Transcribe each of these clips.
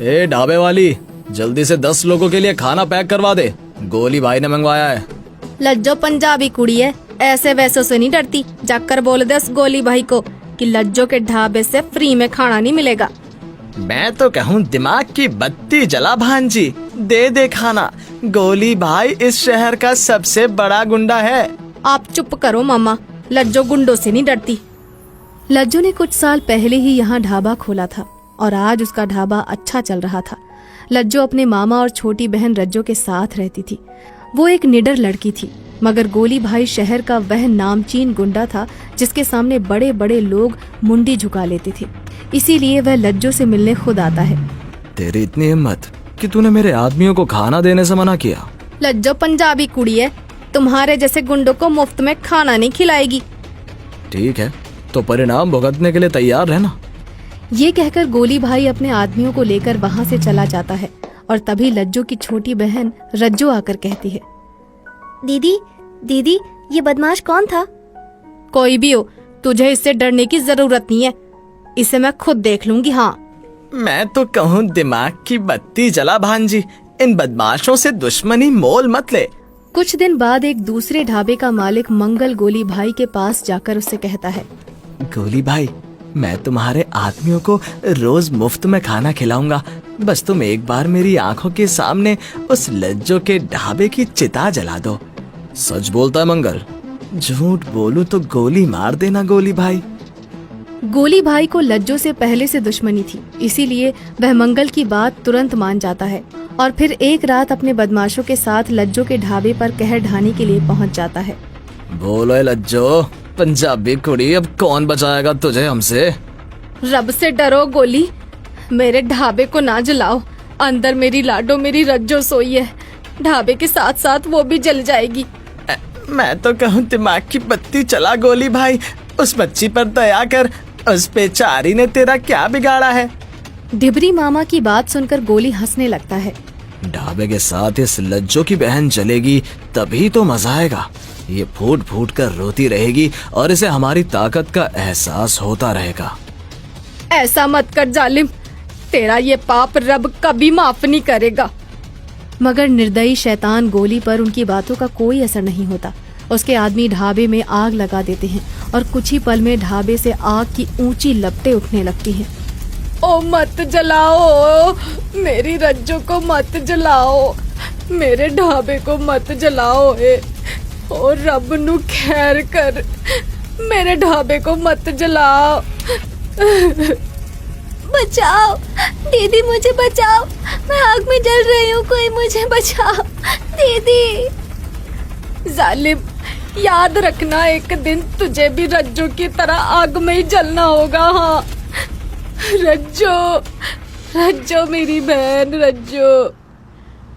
ए ढाबे वाली, जल्दी से 10 लोगों के लिए खाना पैक करवा दे, गोली भाई ने मंगवाया है। लज्जो पंजाबी कुड़ी है, ऐसे वैसों से नहीं डरती। जाकर बोल दे उस गोली भाई को कि लज्जो के ढाबे से फ्री में खाना नहीं मिलेगा। मैं तो कहूँ दिमाग की बत्ती जला भांजी, दे दे खाना। गोली भाई इस शहर का सबसे बड़ा गुंडा है। आप चुप करो मामा, लज्जो गुंडों से नहीं डरती। लज्जो ने कुछ साल पहले ही यहाँ ढाबा खोला था और आज उसका ढाबा अच्छा चल रहा था। लज्जो अपने मामा और छोटी बहन रज्जो के साथ रहती थी। वो एक निडर लड़की थी, मगर गोली भाई शहर का वह नामचीन गुंडा था जिसके सामने बड़े बड़े लोग मुंडी झुका लेते थे। इसीलिए वह लज्जो से मिलने खुद आता है। तेरी इतनी हिम्मत कि तूने मेरे आदमियों को खाना देने से मना किया। लज्जो पंजाबी कुड़ी है, तुम्हारे जैसे गुंडों को मुफ्त में खाना नहीं खिलाएगी। ठीक है, तो परिणाम भुगतने के लिए तैयार रहना। ये कहकर गोली भाई अपने आदमियों को लेकर वहाँ से चला जाता है और तभी लज्जो की छोटी बहन रज्जो आकर कहती है, दीदी दीदी, ये बदमाश कौन था? कोई भी हो, तुझे इससे डरने की जरूरत नहीं है, इसे मैं खुद देख लूंगी। हाँ, मैं तो कहूँ दिमाग की बत्ती जला भांजी, इन बदमाशों से दुश्मनी मोल मत ले। कुछ दिन बाद एक दूसरे ढाबे का मालिक मंगल गोली भाई के पास जाकर उससे कहता है, गोली भाई, मैं तुम्हारे आदमियों को रोज मुफ्त में खाना खिलाऊंगा, बस तुम एक बार मेरी आंखों के सामने उस लज्जो के ढाबे की चिता जला दो। सच बोलता है मंगल? झूठ बोलूं तो गोली मार देना गोली भाई। गोली भाई को लज्जो से पहले से दुश्मनी थी, इसीलिए वह मंगल की बात तुरंत मान जाता है और फिर एक रात अपने बदमाशों के साथ लज्जो के ढाबे पर कहर ढाने के लिए पहुंच जाता है। बोलो लज्जो, पंजाबी कुड़ी, अब कौन बचाएगा तुझे हमसे? रब से डरो गोली, मेरे ढाबे को ना जलाओ। अंदर मेरी लाडो मेरी रज्जो सोई है, ढाबे के साथ साथ वो भी जल जाएगी। मैं तो कहूँ दिमाग की बत्ती चला गोली भाई, उस बच्ची पर दया कर, उस बेचारी ने तेरा क्या बिगाड़ा है? डिबरी मामा की बात सुनकर गोली हंसने लगता है। ढाबे के साथ इस लज्जो की बहन जलेगी तभी तो मजा आएगा। ये फूट फूट कर रोती रहेगी और इसे हमारी ताकत का एहसास होता रहेगा। ऐसा मत कर जालिम, तेरा ये पाप रब कभी माफ नहीं करेगा। मगर निर्दयी शैतान गोली पर उनकी बातों का कोई असर नहीं होता। उसके आदमी ढाबे में आग लगा देते हैं और कुछ ही पल में ढाबे से आग की ऊंची लपटें उठने लगती हैं। ओ मत जलाओ, मेरी रज्जो को मत जलाओ, मेरे ढाबे को मत जलाओ। ओ रब नु खैर कर, मेरे ढाबे को मत जलाओ। बचाओ दीदी, मुझे बचाओ, मैं आग में जल रही हूँ, कोई मुझे बचाओ दीदी। जालिम, याद रखना एक दिन तुझे भी रज्जो की तरह आग में ही जलना होगा। हाँ रज्जो, रज्जो मेरी बहन रज्जो।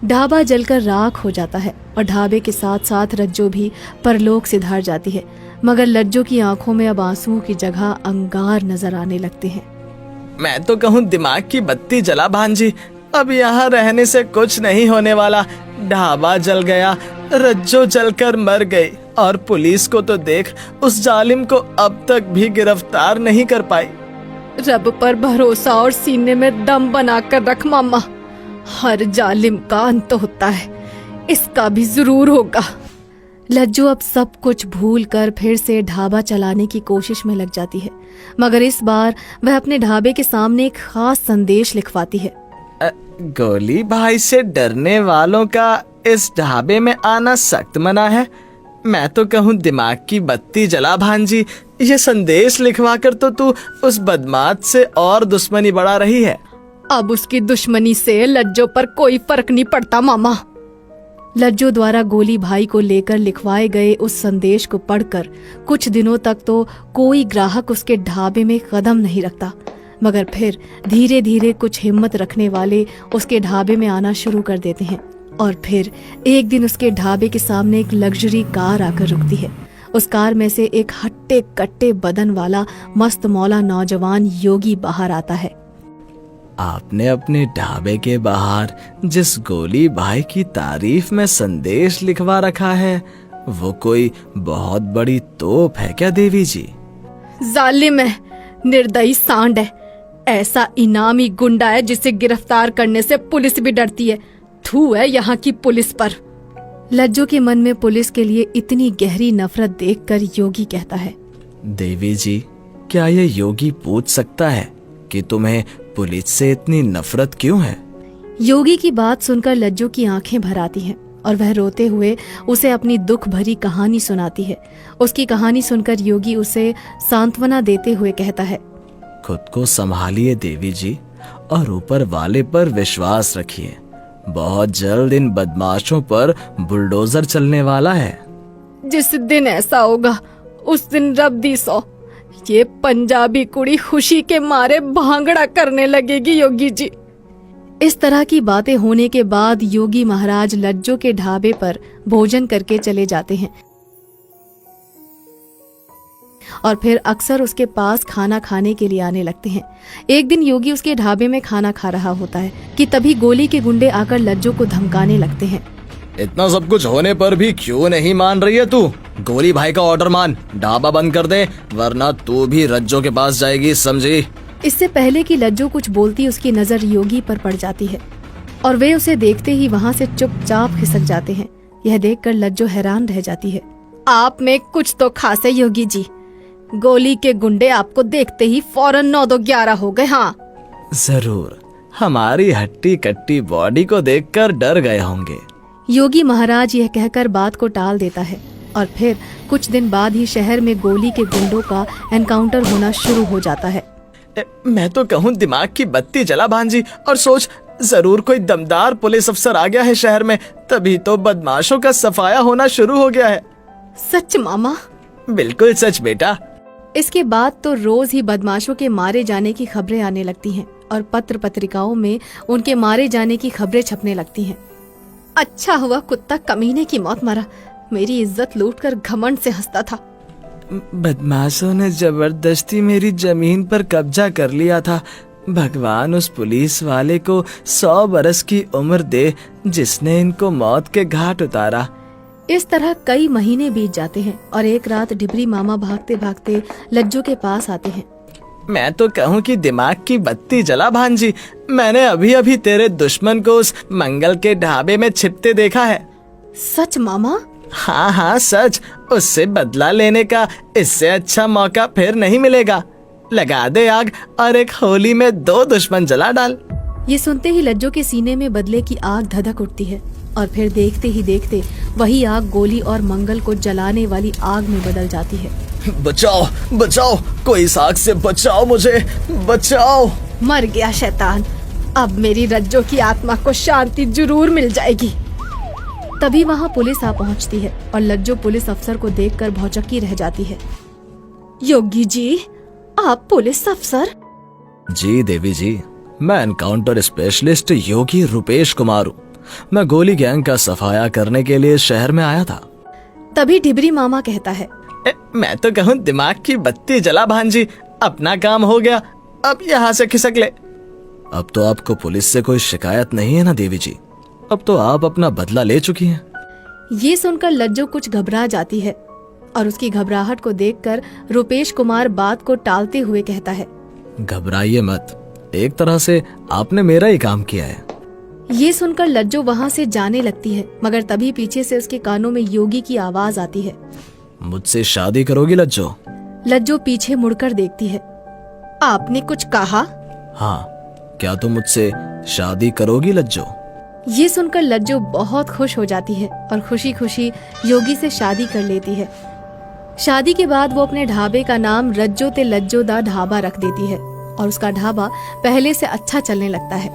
ढाबा जलकर राख हो जाता है और ढाबे के साथ साथ रज्जो भी परलोक से धार जाती है, मगर लज्जो की आंखों में अब आंसुओं की जगह अंगार नजर आने लगते हैं। मैं तो कहूँ दिमाग की बत्ती जला भांजी, अब यहाँ रहने से कुछ नहीं होने वाला। ढाबा जल गया, रज्जो जलकर मर गई और पुलिस को तो देख, उस जालिम को अब तक भी गिरफ्तार नहीं कर पाई। रब पर भरोसा और सीने में दम बनाकर रख मामा, हर जालिम का अंत होता है, इसका भी जरूर होगा। लज्जो अब सब कुछ भूल कर फिर से ढाबा चलाने की कोशिश में लग जाती है, मगर इस बार वह अपने ढाबे के सामने एक खास संदेश लिखवाती है। गोली भाई से डरने वालों का इस ढाबे में आना सख्त मना है। मैं तो कहूँ दिमाग की बत्ती जला भांजी, ये संदेश लिखवा कर तो तू उस बदमाश से और दुश्मनी बढ़ा रही है। अब उसकी दुश्मनी से लज्जो पर कोई फर्क नहीं पड़ता मामा। लज्जो द्वारा गोली भाई को लेकर लिखवाए गए उस संदेश को पढ़कर कुछ दिनों तक तो कोई ग्राहक उसके ढाबे में कदम नहीं रखता, मगर फिर धीरे धीरे कुछ हिम्मत रखने वाले उसके ढाबे में आना शुरू कर देते हैं। और फिर एक दिन उसके ढाबे के सामने एक लग्जरी कार आकर रुकती है। उस कार में से एक हट्टे कट्टे बदन वाला मस्त मौला नौजवान योगी बाहर आता है। आपने अपने ढाबे के बाहर जिस गोली भाई की तारीफ में संदेश लिखवा रखा है, वो कोई बहुत बड़ी तोप है क्या देवी जी? जालिम है, निर्दयी सांड है, ऐसा इनामी गुंडा है जिसे गिरफ्तार करने से पुलिस भी डरती है। थू है यहाँ की पुलिस पर। लज्जो के मन में पुलिस के लिए इतनी गहरी नफरत देखकर योगी कहता है, देवी जी, क्या ये योगी पूछ सकता है कि तुम्हें पुलिस से इतनी नफरत क्यों है? योगी की बात सुनकर लज्जो की आंखें भर आती हैं और वह रोते हुए उसे अपनी दुख भरी कहानी सुनाती है। उसकी कहानी सुनकर योगी उसे सांत्वना देते हुए कहता है, खुद को संभालिए देवी जी, और ऊपर वाले पर विश्वास रखिए। बहुत जल्द इन बदमाशों पर बुलडोजर चलने वाला है। जिस दिन ऐसा होगा उस दिन रब दी सौ, ये पंजाबी कुड़ी खुशी के मारे भांगड़ा करने लगेगी योगी जी। इस तरह की बातें होने के बाद योगी महाराज लज्जो के ढाबे पर भोजन करके चले जाते हैं और फिर अक्सर उसके पास खाना खाने के लिए आने लगते हैं। एक दिन योगी उसके ढाबे में खाना खा रहा होता है कि तभी गोली के गुंडे आकर लज्जो को धमकाने लगते हैं। इतना सब कुछ होने पर भी क्यों नहीं मान रही है तू? गोली भाई का ऑर्डर मान, ढाबा बंद कर दे, वरना तू भी रज्जो के पास जाएगी, समझी? इससे पहले कि लज्जो कुछ बोलती उसकी नजर योगी पर पड़ जाती है और वे उसे देखते ही वहाँ से चुपचाप खिसक जाते हैं। यह देखकर लज्जो हैरान रह जाती है। आप में कुछ तो खास है योगी जी। गोली के गुंडे आपको देखते ही फौरन 9-2-11 हो गए। हाँ जरूर, हमारी हट्टी कट्टी बॉडी को देखकर डर गए होंगे। योगी महाराज यह कहकर बात को टाल देता है और फिर कुछ दिन बाद ही शहर में गोली के गुंडों का एनकाउंटर होना शुरू हो जाता है। मैं तो कहूँ दिमाग की बत्ती जला भांजी, और सोच, जरूर कोई दमदार पुलिस अफसर आ गया है शहर में, तभी तो बदमाशों का सफाया होना शुरू हो गया है। सच मामा? बिल्कुल सच बेटा। इसके बाद तो रोज ही बदमाशों के मारे जाने की खबरें आने लगती हैं और पत्र पत्रिकाओं में उनके मारे जाने की खबरें छपने लगती हैं। अच्छा हुआ कुत्ता कमीने की मौत मरा, मेरी इज्जत लूटकर घमंड से हंसता था। बदमाशों ने जबरदस्ती मेरी जमीन पर कब्जा कर लिया था। भगवान उस पुलिस वाले को 100 बरस की उम्र दे जिसने इनको मौत के घाट उतारा। इस तरह कई महीने बीत जाते हैं और एक रात डिबरी मामा भागते भागते लज्जो के पास आते हैं। मैं तो कहूँ कि दिमाग की बत्ती जला भांजी, मैंने अभी अभी तेरे दुश्मन को उस मंगल के ढाबे में छिपते देखा है। सच मामा? हाँ हाँ सच। उससे बदला लेने का इससे अच्छा मौका फिर नहीं मिलेगा। लगा दे आग और एक होली में 2 दुश्मन जला डाल। ये सुनते ही लज्जो के सीने में बदले की आग धधक उठती है और फिर देखते ही देखते वही आग गोली और मंगल को जलाने वाली आग में बदल जाती है। बचाओ बचाओ, कोई इस आग से बचाओ, मुझे बचाओ। मर गया शैतान, अब मेरी रज्जो की आत्मा को शांति जरूर मिल जाएगी। तभी वहाँ पुलिस आ पहुँचती है और लज्जो पुलिस अफसर को देखकर भौचक्की रह जाती है। योगी जी, आप पुलिस अफसर? जी देवी जी, मैं एनकाउंटर स्पेशलिस्ट योगी रुपेश कुमार हूँ। मैं गोली गैंग का सफाया करने के लिए शहर में आया था। तभी डिबरी मामा कहता है, मैं तो कहूँ दिमाग की बत्ती जला भांजी, अपना काम हो गया, अब यहाँ से खिसक ले। अब तो आपको पुलिस से कोई शिकायत नहीं है ना देवी जी? अब तो आप अपना बदला ले चुकी हैं। ये सुनकर लज्जो कुछ घबरा जाती है और उसकी घबराहट को देखकर रुपेश कुमार बात को टालते हुए कहता है, घबराइए मत, एक तरह से आपने मेरा ही काम किया है। ये सुनकर लज्जो वहाँ से जाने लगती है, मगर तभी पीछे से उसके कानों में योगी की आवाज आती है, मुझसे शादी करोगी लज्जो? लज्जो पीछे मुड़कर देखती है। आपने कुछ कहा? हाँ, क्या तुम मुझसे शादी करोगी लज्जो? ये सुनकर लज्जो बहुत खुश हो जाती है और खुशी खुशी योगी से शादी कर लेती है। शादी के बाद वो अपने ढाबे का नाम रज्जो ते लज्जो दा ढाबा रख देती है और उसका ढाबा पहले से अच्छा चलने लगता है।